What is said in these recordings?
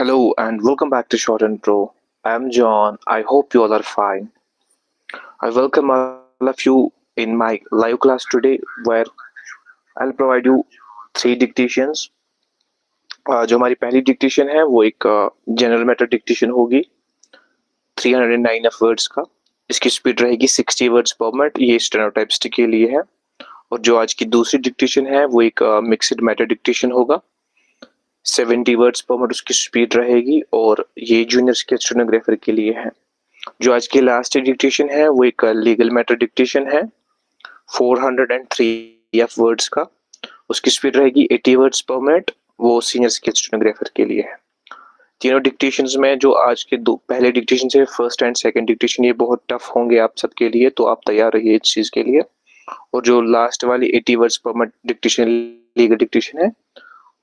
Hello and welcome back to Shorthand Pro. I am John. I hope you all are fine. I welcome all of you in my live class today where I'll provide you three dictations. जो हमारी पहली dictation है वो एक general matter dictation होगी 309 words का. इसकी speed रहेगी 60 वर्ड्स पर मिनट. ये स्टेनोटाइपिस्ट के लिए है. और जो आज की दूसरी डिक्टेशन है वो एक मिक्स्ड मैटर डिक्टेशन होगा 70 वर्ड्स पर मिनट उसकी स्पीड रहेगी और ये जूनियर स्केल स्टेनोग्राफर के लिए है. जो आज की लास्ट डिक्टेशन है वो एक लीगल मैटर डिक्टेशन है 403 वर्ड्स का. उसकी स्पीड रहेगी 80 वर्ड्स पर मिनट. वो सीनियर स्केल स्टेनोग्राफर के लिए है. तीनों डिक्टेशंस में जो आज के दो पहले डिक्टेशन से फर्स्ट एंड सेकंड डिक्टेशन ये बहुत टफ होंगे आप सबके लिए, तो आप तैयार रहिए इस चीज के लिए. और जो लास्ट वाली 80 वर्ड्स पर मिनट डिक्टेशन लीगल डिक्टेशन है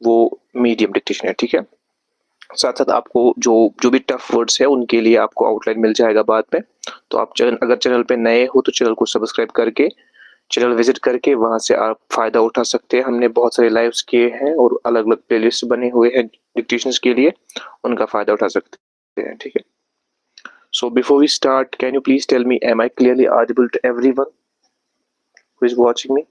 वो मीडियम डिक्टेशन है. ठीक है. साथ साथ आपको जो जो भी टफ वर्ड्स है उनके लिए आपको आउटलाइन मिल जाएगा बाद में. तो आप अगर चैनल पे नए हो तो चैनल को सब्सक्राइब करके चैनल विजिट करके वहां से आप फायदा उठा सकते हैं. हमने बहुत सारे लाइव्स किए हैं और अलग अलग प्लेलिस्ट बने हुए हैं डिक्टेशंस के लिए, उनका फायदा उठा सकते हैं. ठीक है. So before we start can you please tell me am I clearly audible to everyone who is watching me?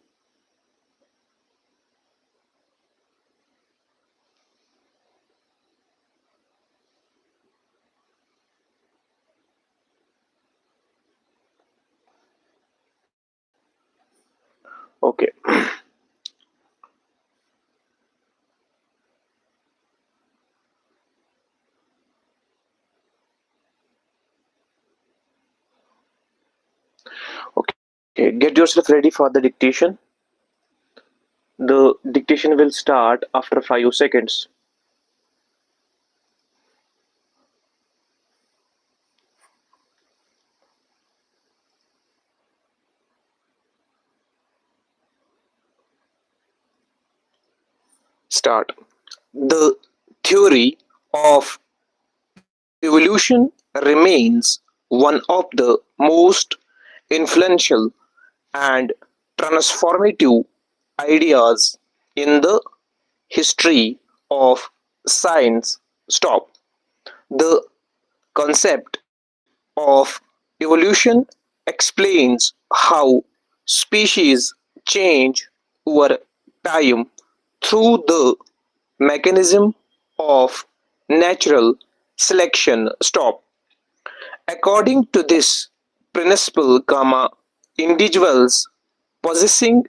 Okay. Okay, get yourself ready for the dictation. The dictation will start after 5 seconds. Start. The theory of evolution remains one of the most influential and transformative ideas in the history of science. Stop. The concept of evolution explains how species change over time through the mechanism of natural selection. Stop. According to this principle, individuals possessing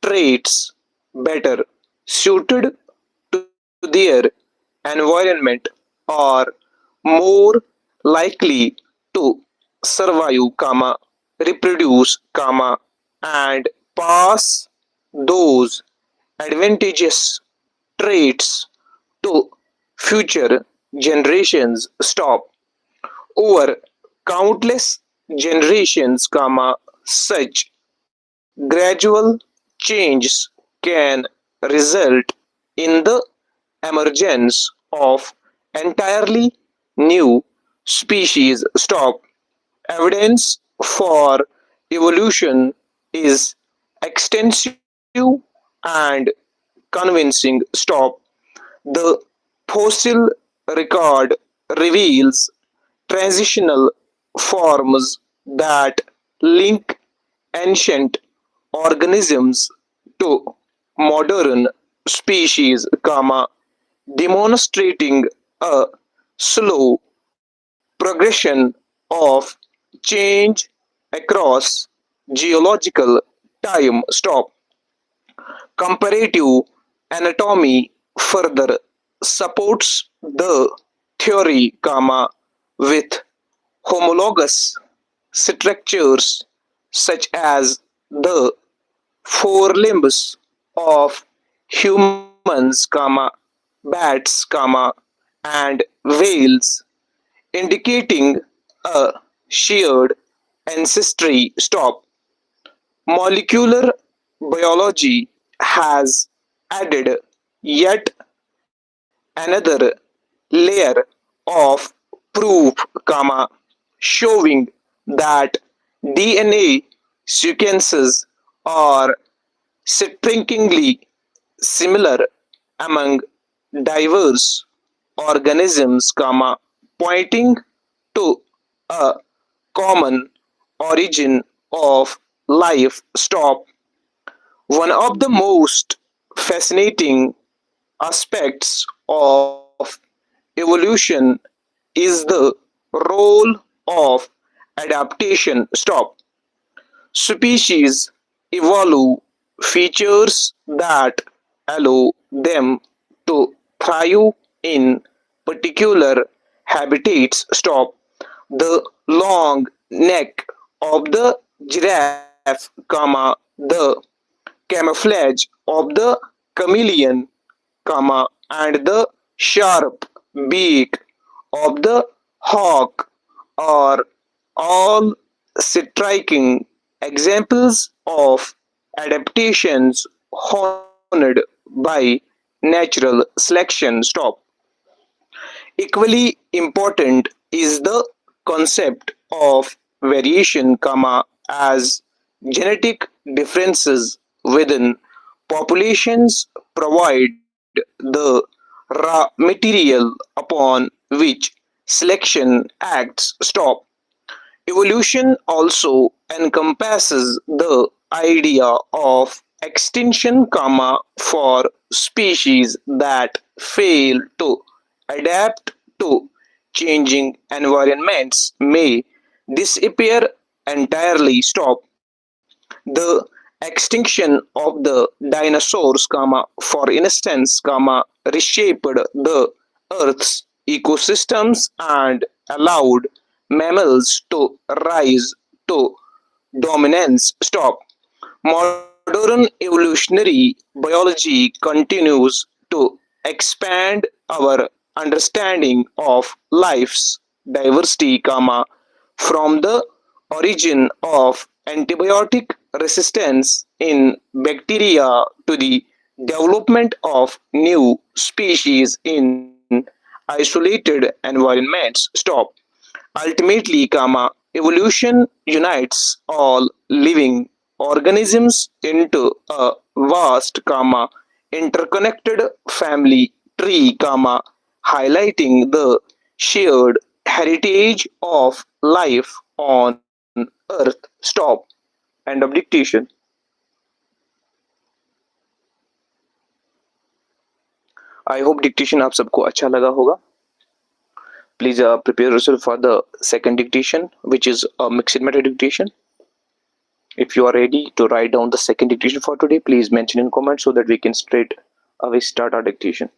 traits better suited to their environment are more likely to survive, reproduce, and pass those advantageous traits to future generations. Stop. Over countless generations, such gradual changes can result in the emergence of entirely new species. Stop. Evidence for evolution is extensive and convincing. Stop. The fossil record reveals transitional forms that link ancient organisms to modern species, demonstrating a slow progression of change across geological time. Stop. Comparative anatomy further supports the theory, with homologous structures such as the forelimbs of humans, bats, and whales, indicating a shared ancestry. Stop. Molecular biology has added yet another layer of proof, showing that DNA sequences are strikingly similar among diverse organisms, pointing to a common origin of life. Stop. One of the most fascinating aspects of evolution is the role of adaptation. Stop. Species evolve features that allow them to thrive in particular habitats. Stop. The long neck of the giraffe, the camouflage of the chameleon, and the sharp beak of the hawk are all striking examples of adaptations honed by natural selection. Stop. Equally important is the concept of variation, as genetic differences within populations provide the raw material upon which selection acts. Stop. Evolution also encompasses the idea of extinction, for species that fail to adapt to changing environments may disappear entirely. Stop. The extinction of the dinosaurs, for instance, reshaped the Earth's ecosystems and allowed mammals to rise to dominance. Stop. Modern evolutionary biology continues to expand our understanding of life's diversity, from the origin of antibiotic resistance in bacteria to the development of new species in isolated environments. Stop. Ultimately, evolution unites all living organisms into a vast, interconnected family tree, highlighting the shared heritage of life on earth. Stop. End of dictation. I hope dictation आप सबको अच्छा लगा होगा. Please prepare yourself for the second dictation, which is a mixed matter dictation. If you are ready to write down the second dictation for today, please mention in comments so that we can straight away start our dictation.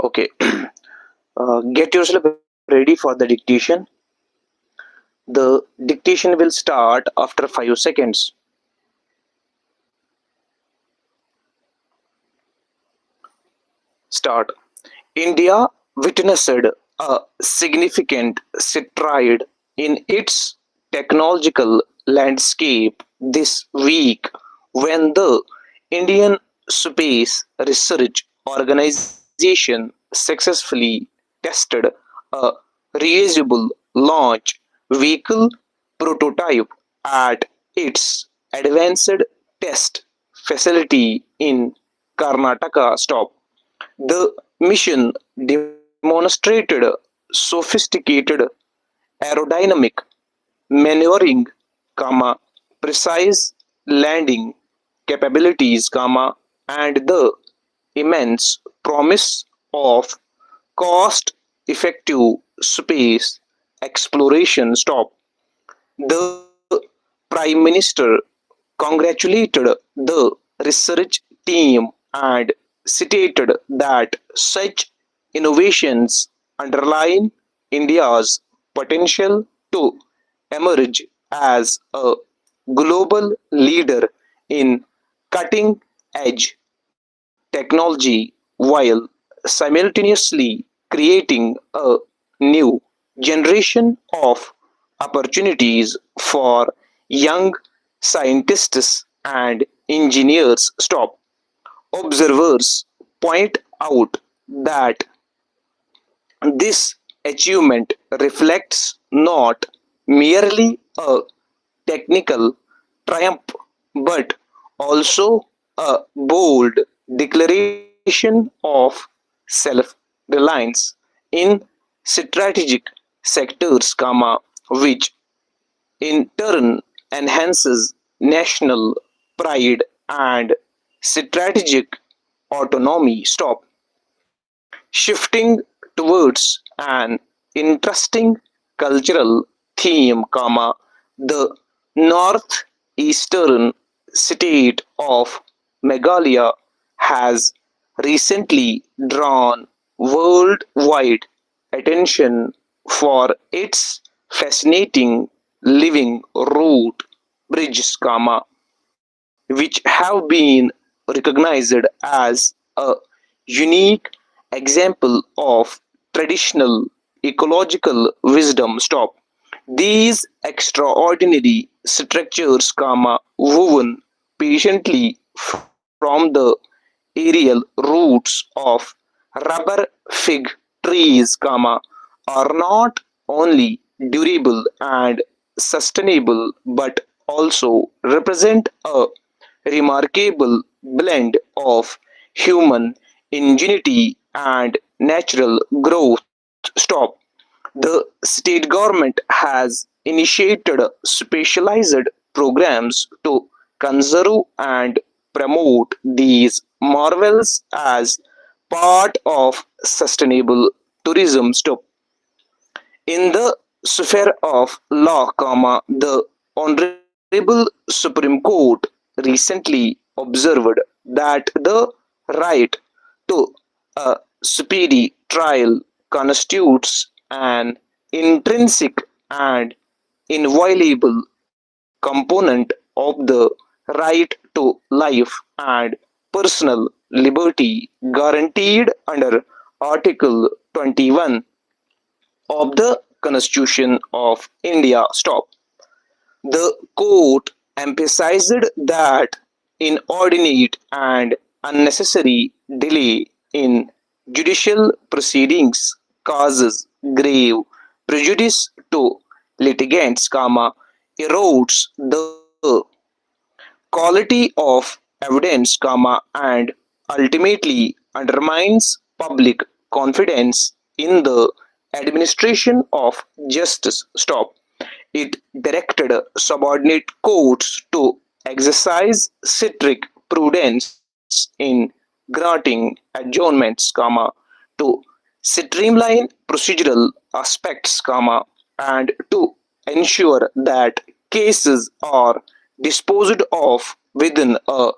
Okay. Get yourself ready for the dictation. The dictation will start after 5 seconds. Start. India witnessed a significant stride in its technological landscape this week when the Indian Space Research Organization successfully tested a reusable launch vehicle prototype at its advanced test facility in Karnataka. Stop. The mission demonstrated sophisticated aerodynamic maneuvering, precise landing capabilities, and the immense promise of cost-effective space exploration. Stop. The Prime Minister congratulated the research team and stated that such innovations underline India's potential to emerge as a global leader in cutting edge technology while simultaneously creating a new generation of opportunities for young scientists and engineers. Stop. Observers point out that this achievement reflects not merely a technical triumph but also a bold declaration of self-reliance in strategic sectors, which in turn enhances national pride and strategic autonomy. Stop. Shifting towards an interesting cultural theme, the northeastern state of Meghalaya has recently drawn worldwide attention for its fascinating living root bridges, which have been recognized as a unique example of traditional ecological wisdom. Stop. These extraordinary structures, woven patiently from the aerial roots of rubber fig trees, are not only durable and sustainable but also represent a remarkable blend of human ingenuity and natural growth. Stop. The state government has initiated specialized programs to conserve and promote these marvels as part of sustainable tourism. Stop. In the sphere of law, the Honorable Supreme Court recently observed that the right to a speedy trial constitutes an intrinsic and inviolable component of the right to life and personal liberty guaranteed under Article 21 of the Constitution of India. Stop. The court emphasized that inordinate and unnecessary delay in judicial proceedings causes grave prejudice to litigants, erodes the quality of evidence, and ultimately undermines public confidence in the administration of justice. Stop. It directed subordinate courts to exercise strict prudence in granting adjournments, to streamline procedural aspects, and to ensure that cases are disposed of within a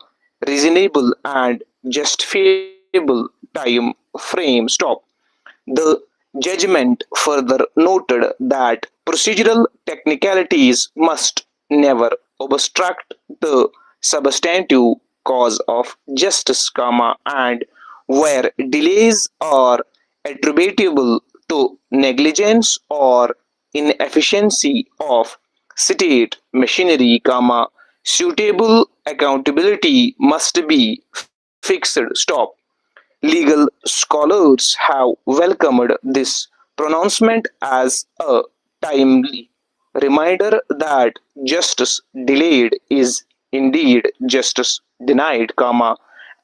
reasonable and justifiable time frame. Stop. The judgment further noted that procedural technicalities must never obstruct the substantive cause of justice, and where delays are attributable to negligence or inefficiency of state machinery, suitable accountability must be fixed. Stop. Legal scholars have welcomed this pronouncement as a timely reminder that justice delayed is indeed justice denied,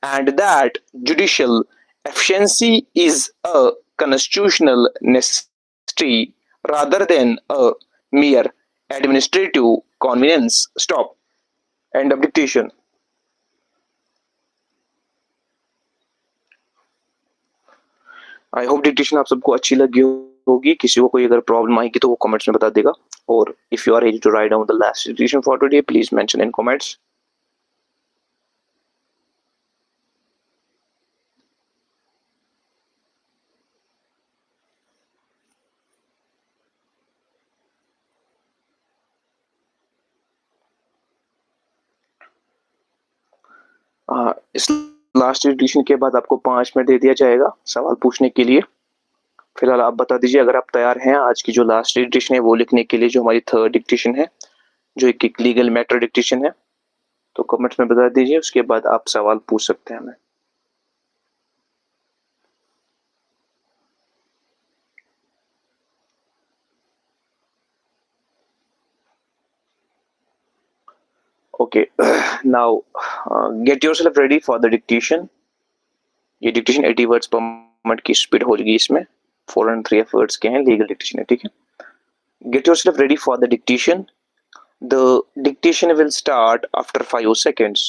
and that judicial efficiency is a constitutional necessity rather than a mere administrative convenience. Stop. End of dictation. I hope dictation आप सबको अच्छी लगी होगी. किसी को कोई अगर problem आएगी तो वो कमेंट्स में बता देगा. और if you are ready to write down the last dictation for today, please mention in comments. इस लास्ट एडिशन के बाद आपको 5 मिनट दे दिया जाएगा सवाल पूछने के लिए. फिलहाल आप बता दीजिए अगर आप तैयार हैं आज की जो लास्ट एडिशन है वो लिखने के लिए, जो हमारी थर्ड डिक्टेशन है, जो एक लीगल मैटर डिक्टेशन है. तो कमेंट्स में बता दीजिए, उसके बाद आप सवाल पूछ सकते हैं हमें. Okay. Now get yourself ready for the dictation. ये डिक्टेशन 80 वर्ड्स पर मिनट की स्पीड होगी इसमें 403 वर्ड्स के हैं लीगल डिक्टेशन है ठीक है get yourself ready for the dictation the dictation will start after 5 seconds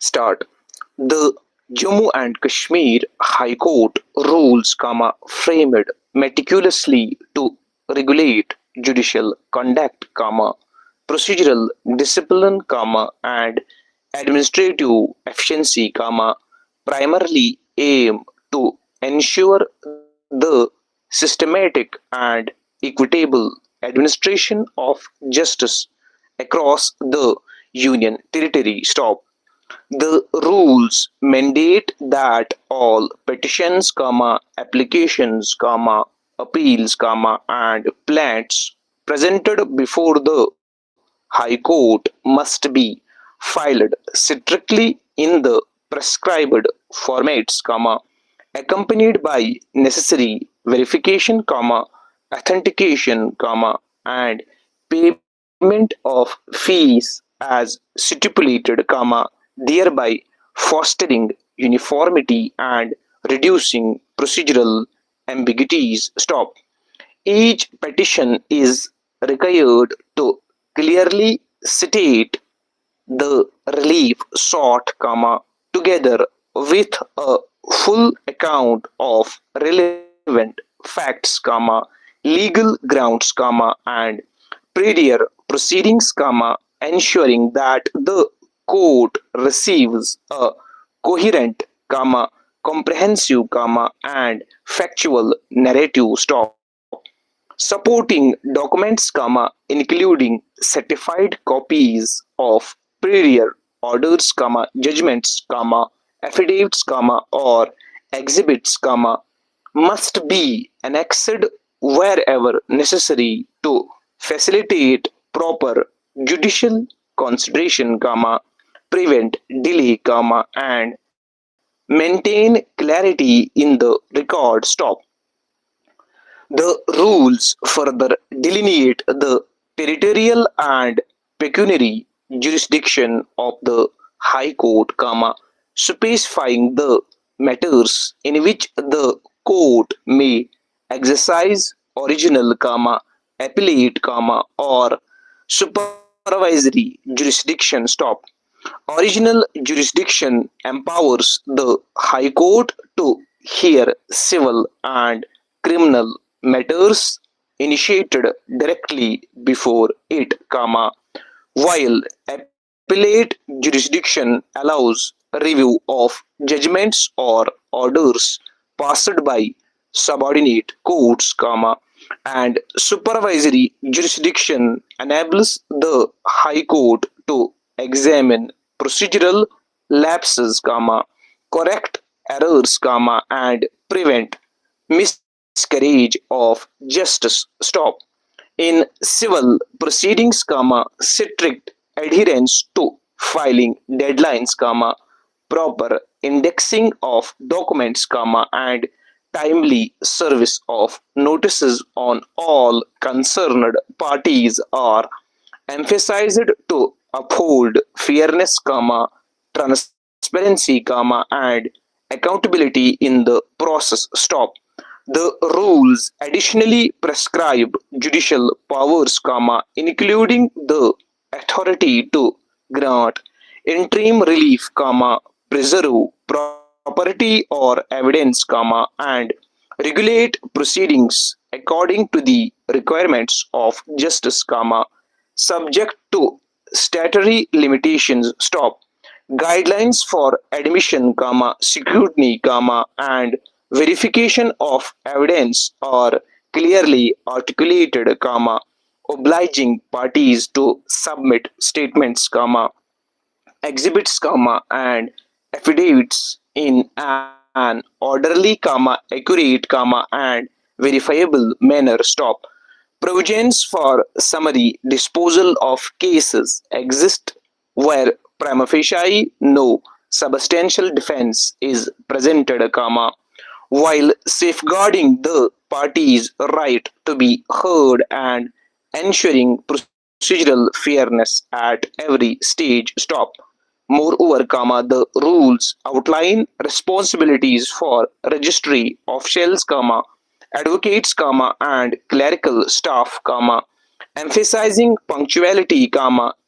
start the Jammu and Kashmir High Court rules framed meticulously to regulate judicial conduct procedural discipline and administrative efficiency primarily aim to ensure the systematic and equitable administration of justice across the union territory. Stop. The rules mandate that all petitions, applications, appeals, and plans presented before the High Court must be filed strictly in the prescribed formats, accompanied by necessary verification, authentication, and payment of fees as stipulated, thereby fostering uniformity and reducing procedural ambiguities. Stop. Each petition is required to clearly state the relief sought, together with a full account of relevant facts, legal grounds, and prior proceedings, ensuring that the court receives a coherent, comprehensive, and factual narrative. Stop. Supporting documents, including certified copies of prior orders, judgments, affidavits, or exhibits, must be annexed wherever necessary to facilitate proper judicial consideration, prevent delay, and maintain clarity in the record. Stop. The rules further delineate the territorial and pecuniary jurisdiction of the High Court, specifying the matters in which the court may exercise original, appellate, or supervisory jurisdiction. Stop. Original jurisdiction empowers the High Court to hear civil and criminal matters initiated directly before it, while appellate jurisdiction allows review of judgments or orders passed by subordinate courts, and supervisory jurisdiction enables the High Court to examine procedural lapses, correct errors, and prevent miscarriage of justice. Stop. In civil proceedings, strict adherence to filing deadlines, proper indexing of documents, and timely service of notices on all concerned parties are emphasized to uphold fairness, transparency, and accountability in the process. Stop. The rules additionally prescribe judicial powers, including the authority to grant interim relief, preserve property or evidence, and regulate proceedings according to the requirements of justice, subject to statutory limitations. Stop. Guidelines for admission, scrutiny, and verification of evidence are clearly articulated, obliging parties to submit statements, exhibits, and affidavits in an orderly, accurate, and verifiable manner. Stop. Provisions for summary disposal of cases exist where prima facie no substantial defense is presented, while safeguarding the parties' right to be heard and ensuring procedural fairness at every stage. Stop. Moreover, the rules outline responsibilities for registry officials, advocates, and clerical staff, emphasizing punctuality,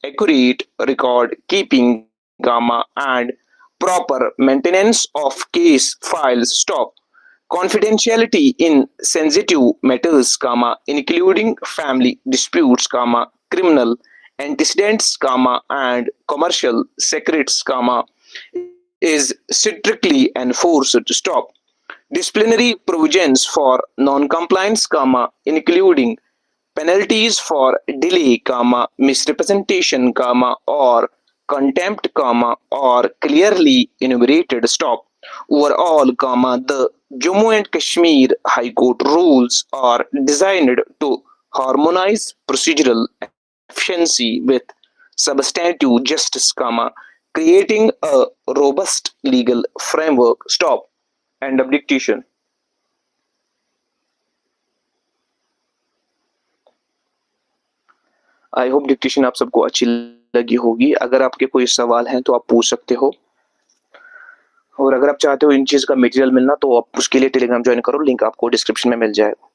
accurate record keeping, and proper maintenance of case files. Stop. Confidentiality in sensitive matters, including family disputes, criminal antecedents, and commercial secrets, is strictly enforced. Stop. Disciplinary provisions for non-compliance, including penalties for delay, misrepresentation, or contempt, or clearly enumerated. Stop. Overall, the Jammu and Kashmir High Court rules are designed to harmonize procedural efficiency with substantive justice, creating a robust legal framework. Stop. End of dictation. I hope dictation आप सबको अच्छी लगी होगी। अगर आपके कोई सवाल हैं तो आप पूछ सकते हो, और अगर आप चाहते हो इन चीज का मटेरियल मिलना तो आप उसके लिए टेलीग्राम ज्वाइन करो, लिंक आपको डिस्क्रिप्शन में मिल जाएगा।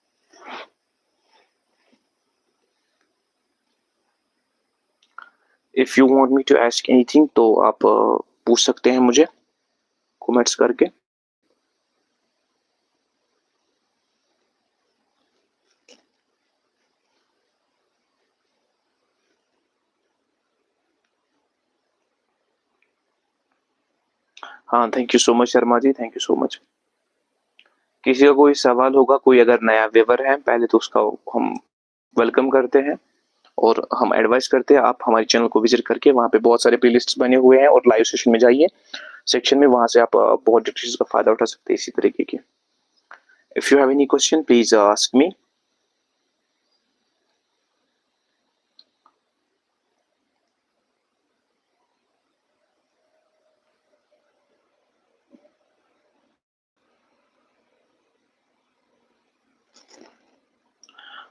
If you want me to ask anything तो आप पूछ सकते हैं मुझे कमेंट्स करके। हाँ, thank you so much Sharma ji, thank you so much. किसी का कोई सवाल होगा, कोई अगर नया व्यूअर है पहले तो उसका हम वेलकम करते हैं और हम एडवाइस करते हैं आप हमारे चैनल को विजिट करके, वहाँ पे बहुत सारे प्लेलिस्ट्स बने हुए हैं, और लाइव सेशन में जाइए सेक्शन में, वहाँ से आप बहुत डिटेल्स का फायदा उठा सकते हैं इसी तरीके के। If you have any question please ask me.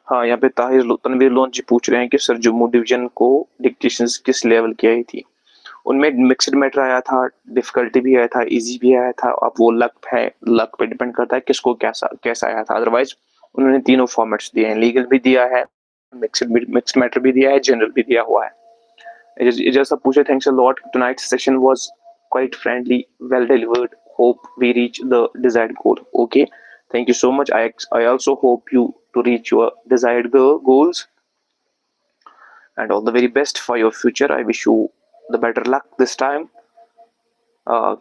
हाँ, यहाँ पे तनवीर लोन जी पूछ रहे हैं कि सर जम्मू डिवीजन को डिक्टेशंस किस लेवल की आई थी। उनमें मिक्स्ड मैटर आया था, डिफिकल्टी भी आया था, इजी भी आया था। अब वो लक है, लक पे डिपेंड करता है किसको कैसा आया था। अदरवाइज उन्होंने तीनों फॉर्मेट्स दिए हैं, लीगल भी दिया है, मिक्स्ड मैटर भी दिया है, जनरल भी दिया हुआ है। जैसा पूछे, thanks a lot, tonight session was quite friendly, well delivered, hope we reach the desired goal. Okay, thank you so much. I also hope you to reach your desired goals, and all the very best for your future. I wish you the better luck this time.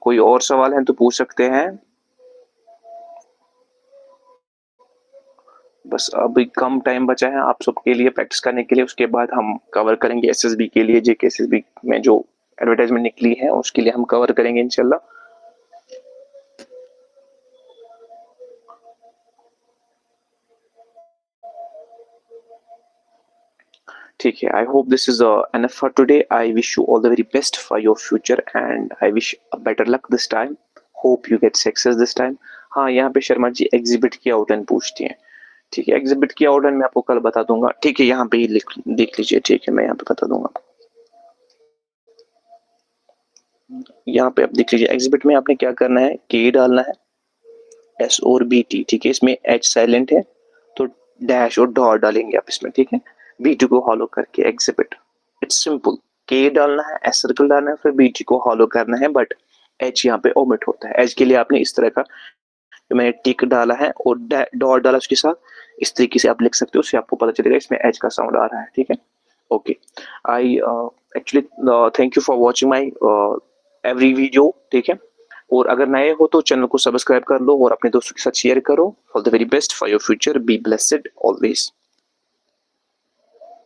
कोई और सवाल है तो पूछ सकते हैं। बस अभी कम टाइम बचा है आप सबके लिए प्रैक्टिस करने के लिए, उसके बाद हम कवर करेंगे एसएसबी के लिए, जेके एसएसबी में जो एडवर्टाइजमेंट निकली है उसके लिए हम कवर करेंगे इंशाल्लाह। ठीक है, I hope this is enough for today. I wish you all the very best for your future and I wish a better luck this time. Hope you get success this time. हाँ, यहाँ पे Sharma ji exhibit की outline पूछती हैं। ठीक है, exhibit की outline मैं आपको कल बता दूंगा। ठीक है, यहाँ पे ही देख लीजिए। ठीक है, मैं यहाँ पे बता दूंगा। यहाँ पे आप देख लीजिए, एग्जिबिट में आपने क्या करना है, के डालना है, एस और बी टी। ठीक है, इसमें एच साइलेंट है तो डैश और डॉट डालेंगे आप इसमें। ठीक है, बी टी को हॉलो करके एग्जिबिट, इट्स सिंपल। के डालना है, एस सर्कल डालना है, फिर बी टी को हॉलो करना है, बट एच यहाँ पे ओमिट होता है। एच के लिए आपने इस तरह का जो मैंने टिक डाला है और डॉट डाला उसके साथ, इस तरीके से आप लिख सकते हो, उससे आपको पता चलेगा इसमें एच का साउंड आ रहा है। ठीक है, okay. I actually thank you for watching my every video. ठीक है, और अगर नए हो तो चैनल को सब्सक्राइब कर लो और अपने दोस्तों के साथ शेयर करो। All the very best for your future, be blessed always.